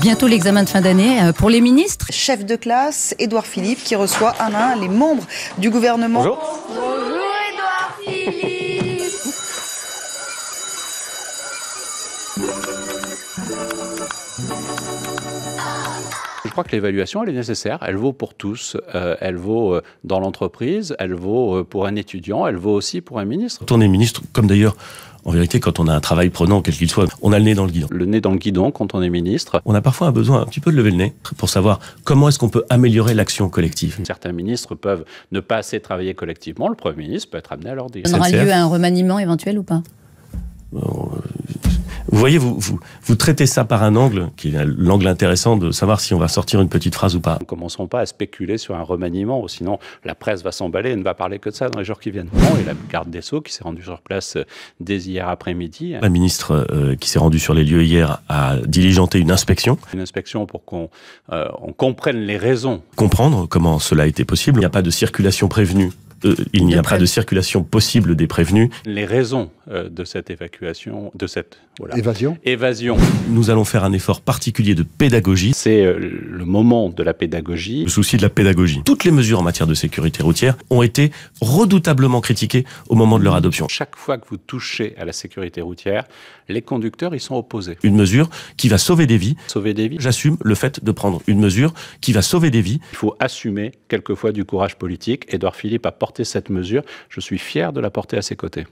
Bientôt l'examen de fin d'année pour les ministres. Chef de classe, Édouard Philippe, qui reçoit un à un les membres du gouvernement. Bonjour. Bonjour Édouard Philippe. Je crois que l'évaluation, elle est nécessaire. Elle vaut pour tous. Elle vaut dans l'entreprise, elle vaut pour un étudiant, elle vaut aussi pour un ministre. Quand on est ministre, comme d'ailleurs, en vérité, quand on a un travail prenant, quel qu'il soit, on a le nez dans le guidon. Le nez dans le guidon quand on est ministre. On a parfois un besoin un petit peu de lever le nez pour savoir comment est-ce qu'on peut améliorer l'action collective. Certains ministres peuvent ne pas assez travailler collectivement. Le Premier ministre peut être amené à leur dire. On aura lieu à un remaniement éventuel ou pas? Vous voyez, vous traitez ça par un angle, qui est l'angle intéressant de savoir si on va sortir une petite phrase ou pas. Ne commençons pas à spéculer sur un remaniement, sinon la presse va s'emballer et ne va parler que de ça dans les jours qui viennent. Bon, et la garde des Sceaux qui s'est rendue sur place dès hier après-midi. La ministre qui s'est rendue sur les lieux hier a diligenté une inspection. Une inspection pour qu'on comprenne les raisons. Comprendre comment cela a été possible. Il n'y a pas de circulation prévenue. Il n'y a pas de circulation possible des prévenus. Les raisons de cette évacuation, de cette évasion. Nous allons faire un effort particulier de pédagogie. C'est le moment de la pédagogie. Le souci de la pédagogie. Toutes les mesures en matière de sécurité routière ont été redoutablement critiquées au moment de leur adoption. Chaque fois que vous touchez à la sécurité routière, les conducteurs y sont opposés. Une mesure qui va sauver des vies. Sauver des vies. J'assume le fait de prendre une mesure qui va sauver des vies. Il faut assumer quelquefois du courage politique. Édouard Philippe a porté cette mesure. Je suis fier de la porter à ses côtés.